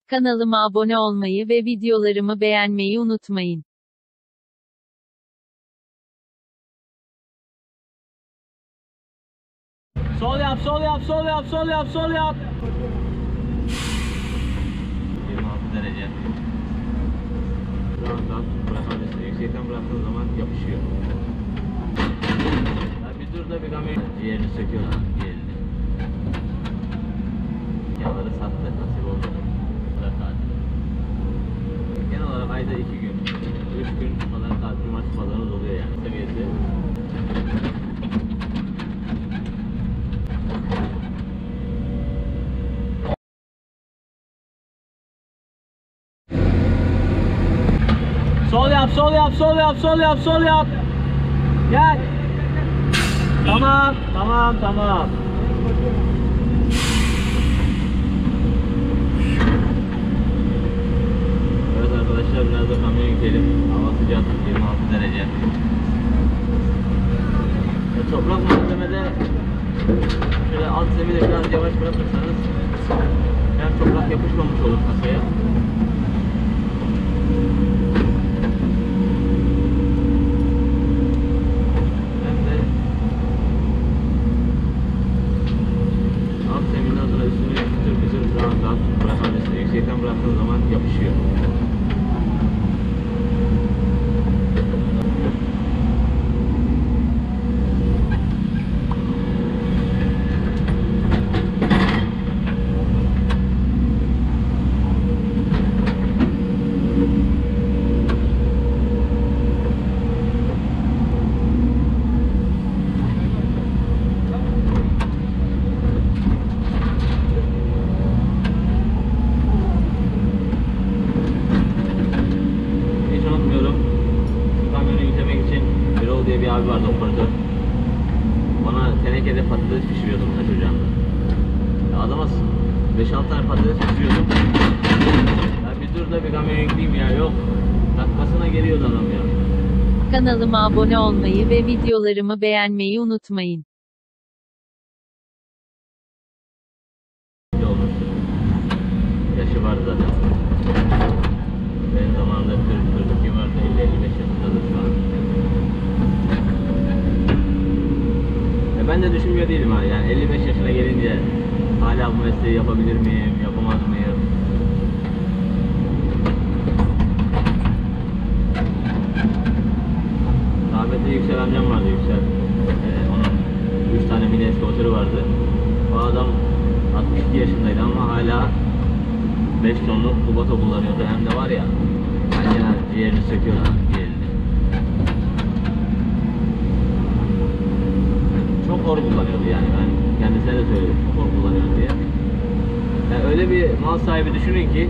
Kanalıma abone olmayı ve videolarımı beğenmeyi unutmayın. Sol yap, sol yap, sol yap, sol yap, sol yap. 26 derece. Şu anda bırakabilirsin. Yüksekten bıraktığın zaman yapışıyor. Ya bir dur da bir kamyon ciğerini söküyor lan, ciğerini. Yağları sattı, nasip oldu. Pazar tatili. Genel olarak ayda 2 gün, 3 gün pazar tatili, cumartesi pazarımız oluyor yani. Seviyesi. Sol yap, sol yap, sol yap, sol yap, sol yap. Gel. Tamam, tamam, tamam. Evet arkadaşlar, biraz da kamyon yükleyelim. Hava sıcak, 26 derece. Toprak malzemede şöyle alt zemini biraz yavaş bırakırsanız hem toprak yapışmamış olur kasaya. Yüksekten bıraktığın zaman yapışıyor. Diye bir abi vardı, operatör. Bana tenekede patates pişiriyordum taş ocağında. Ya adama 5-6 tane patates pişiriyordum. Ya bir dur da bir kamyon yükleyeyim ya, yok. Dakikasına geliyordu adam ya. Kanalıma abone olmayı ve videolarımı beğenmeyi unutmayın. Olmuş. Yaşı var zaten. Benim zamanımda 40-42 vardı, 50-55 yaşındadır şu an. Ben de düşünmüyor değilim ha, yani 55 yaşına gelince hala bu mesleği yapabilir miyim, yapamaz mıyım? Rahmetli Yüksel amcam vardı, Yüksel. Onun 3 tane mini eskavatörü vardı. O adam 62 yaşındaydı ama hala 5 tonluk kubato kullanıyordu, hem de var ya, yani ciğerini söküyor lan, ciğerini. Çok hor kullanıyordu yani, ben kendisine de söyledim, çok hor kullanıyor diye. Yani öyle bir mal sahibi düşünün ki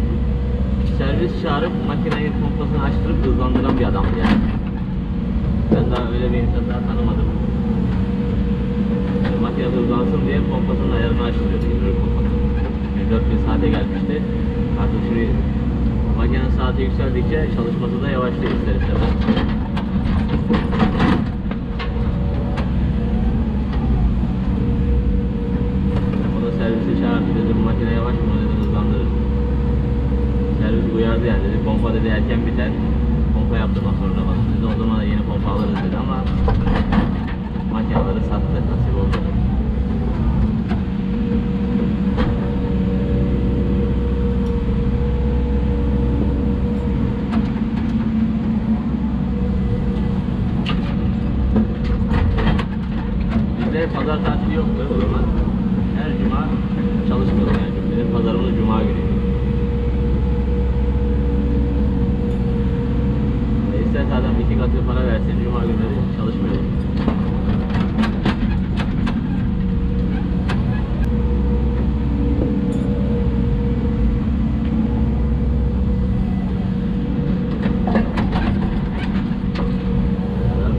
servis çağırıp makineyi, pompasını açtırıp hızlandıran bir adamdı yani. Ben daha öyle bir insan daha tanımadım. Yani makine hızlansın diye pompasının ayarını açtırıyordu, hidrolik pompasını. 4000 saate gelmişti. Artık şimdi makinenin saati yükseldikçe çalışması da yavaşlıyor ister istemez. Servisi çağırdı, dedi bu makine yavaş mı, dedi hızlandırır. Servis uyardı yani, dedi pompa dedi erken biter, pompa yaptırmak zorunda kalın dedi, o zaman da yeni pompa alırız dedi ama makineleri sattı, nasip oldu. Bizde pazar tatili yoktu o zaman. Her cuma çalışmıyordum yani. Benim pazarımız cuma günü. İsterse adam 2 katı para versin, cuma günleri çalışmıyordum.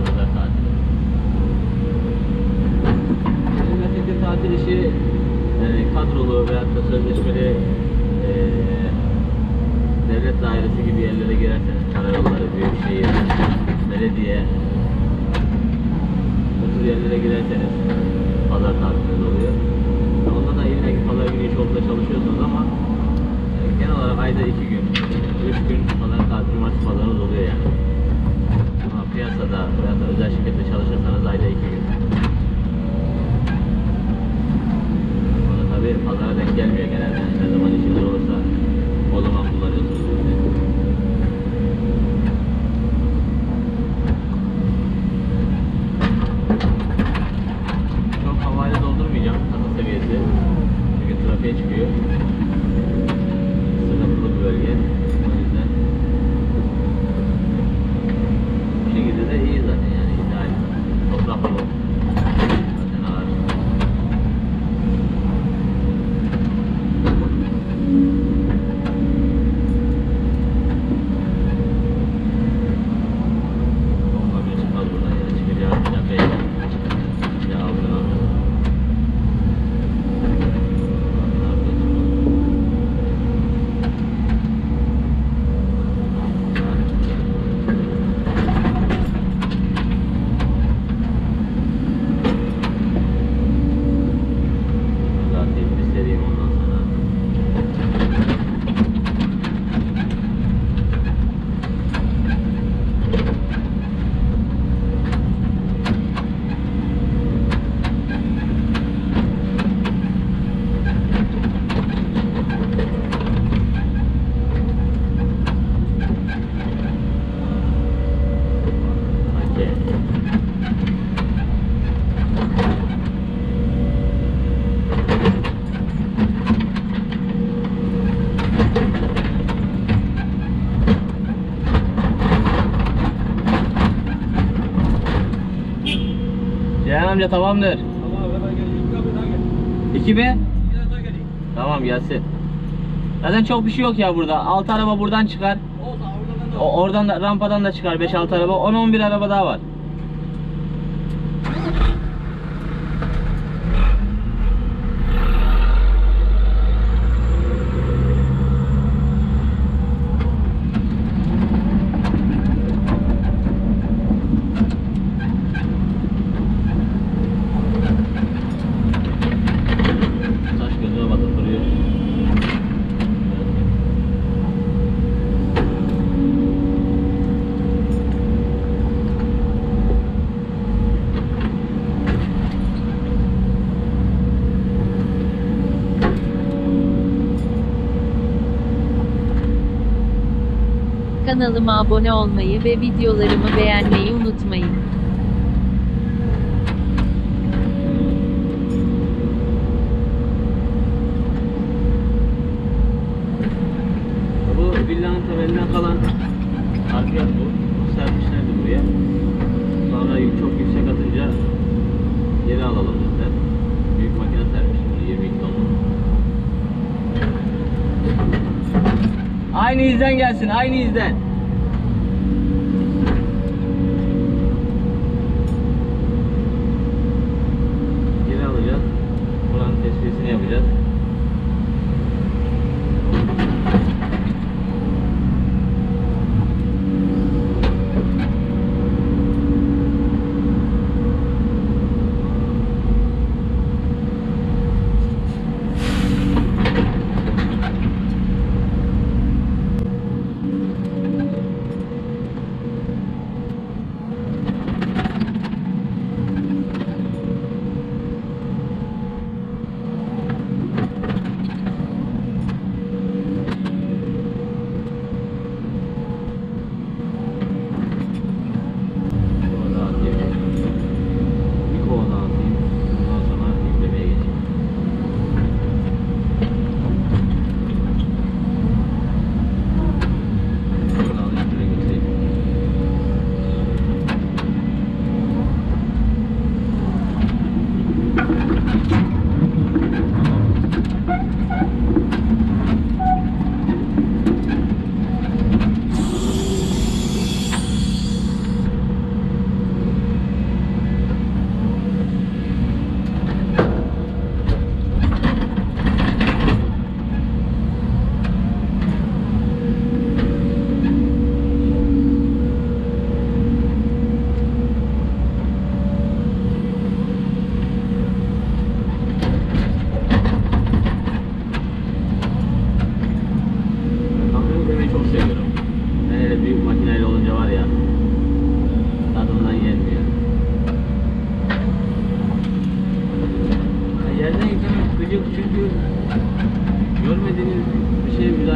Pazar tatili. Benim meslekte tatil işi kadrolu veyahut da sözleşmeli devlet dairesi gibi yerlere girerseniz, karayolları, büyükşehir, belediye, bu tür yerlere girerseniz pazar tatiliniz oluyor. Onda da illa ki pazar günü iş olsa çalışıyorsunuz ama genel olarak ayda ayda 2 gün, 3 gün pazar saat, cumartesi pazarınız oluyor yani. Ama piyasada veya da özel şirkette çalışırsanız ayda 2 gün. O da tabii pazara denk gelmiyor genelde. Ne zaman işiniz olursa o zaman kullanıyorsunuz. Çok havayla doldurmayacağım kasa seviyesi. Çünkü trafiğe çıkıyor. Sıkıntılı bir bölge. O yüzden bu şekilde de iyi zaten yani ideal. Toprak dolu. Zaten ağır. Bomba bir çıkmaz buradan ya. Çıkacağı plakayı ya aldın aldın. Zaten bir seriyim ondan sonra. Okey. Cihan amca tamamdır. Tamam hemen geleyim. Bir kapı daha gel. 2 mi? Bir tane daha geleyim. Tamam gelsin. Zaten çok bir şey yok ya burada. 6 araba buradan çıkar. Olsa oradan da Oradan da rampadan da çıkar 5-6 araba. 10-11 araba daha var. Taş gözüme batıp duruyor. Kanalıma abone olmayı ve videolarımı beğenmeyi unutmayın. Bu villanın temelinden kalan harfiyat bu. Bu serpmişlerdi buraya. Sonra çok yüksek atınca geri alalım dediler. Büyük makine sermiş bunu 22 tonlu. Aynı izden gelsin, aynı izden. Geri alacağız. Buranın tespitini yapacağız.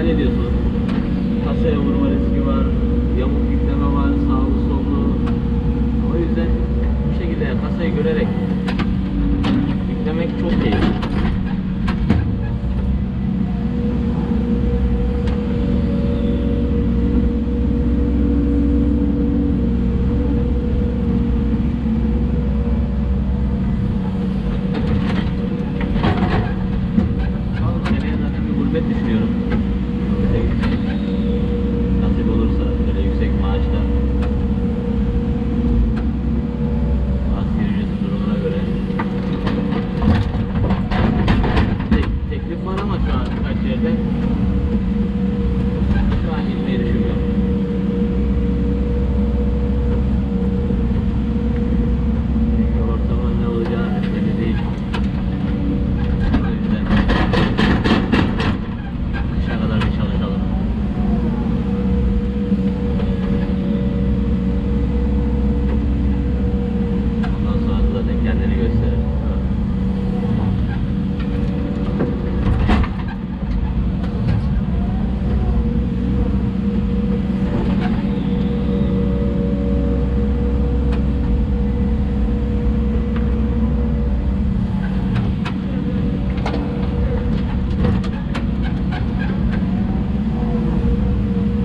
müdahale ediyorsunuz. Kasaya vurma riski var, yamuk yükleme var, sağlı sollu. O yüzden bu şekilde kasayı görerek yüklemek çok keyifli. Seneye zaten bir gurbet düşünüyorum. Nasip olursa böyle yüksek maaşla asgari ücretin durumuna göre teklif var ama şu an birkaç yerde şu an gitmeyi düşünmüyorum. Çünkü ortamın ne olacağı belli değil. O yüzden kışa kadar bir çalışalım. Ondan sonra zaten kendini gösterir.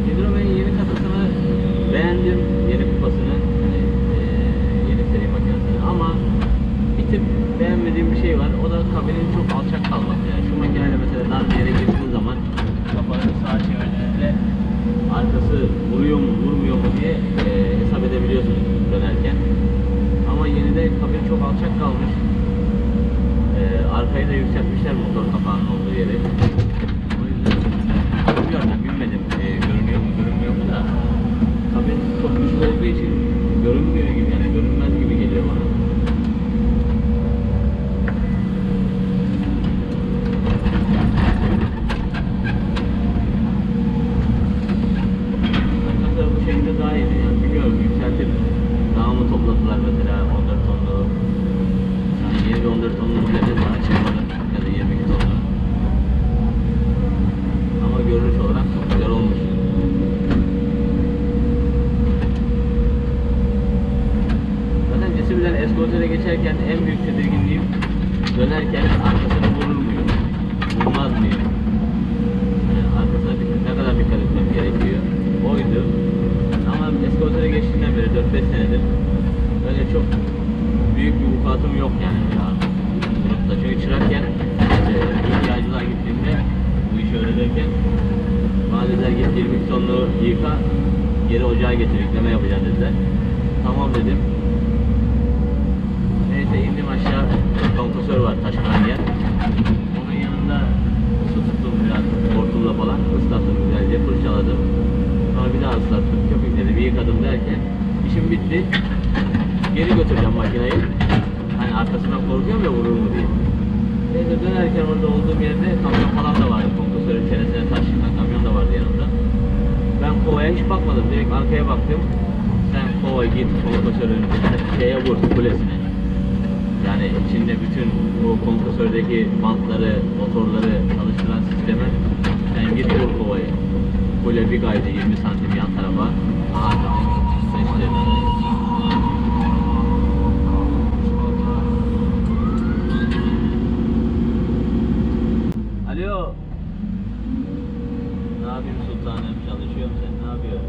Hidromen'in yeni kasasını beğendim, yeni kupasını, hani, yeni seri makinesini, ama bir tık beğenmediğim bir şey var. O da kabinin çok alçak kalması. Yani şu makineyle mesela dar bir yere girdiğin zaman kafanı sağa çevirdiğinizde arkası vuruyor mu vurmuyor mu diye hesap edebiliyorsunuz dönerken. Ama yeni de kabin çok alçak kalmış. Arkayı da yükseltmişler motor kapağının olduğu yeri. O yüzden bilmiyorum, ben bilmedim. Görünüyor mu görünmüyor mu da kabin çok güçlü olduğu için görünmüyor gibi, yani görünmez gibi geliyor bana. Kasa bu şekilde daha iyiydi yani, biliyorum yükseltip daha mı topladılar mesela 14 tonlu, yani yeni bir 14 tonlu modeli daha çıkmadı ya da 22 tonlu, ama görünüş olarak çok güzel olmuş. Zaten Cesibi'den Escort'e geçerken en büyük tedirginliğim dönerken arkasına vurur muyum? Vurmaz mıyım? Yani arkasına ne kadar dikkat etmem gerekiyor. Oydu. Ama Escort'e geçtiğinden beri 4-5 senedir öyle çok büyük bir vukuatım yok yani. Grupta. Çünkü çırakken ilk yağcılığa gittiğimde bu işi öğrenirken valideler git 22 tonlu yıka, geri ocağa getir, yükleme yapacaksın dediler. Tamam dedim. Neyse indim aşağı, kompresör var taşkıran yer. Onun yanında su tuttum biraz hortumla falan, ıslattım güzelce, fırçaladım. Sonra bir daha ıslattım, köpükledim, yıkadım derken işim bitti. Geri götüreceğim makineyi. Hani arkasından korkuyorum ya vurur mu diye. Neyse dönerken orada olduğum yerde kamyon falan da vardı. Kompresörün çenesine taş yıkan kamyon da vardı yanımda. Ben kovaya hiç bakmadım, direkt arkaya baktım. Sen kova git kompresörün şeye vur, kulesine. Yani içinde bütün bu kompresördeki bantları, motorları çalıştıran sisteme sen git vur kovayı. Kule bir kaydı 20 santim yan tarafa. Aha dedim, seçtim. Alo. Ne yapayım sultanım, çalışıyorum, sen ne yapıyorsun?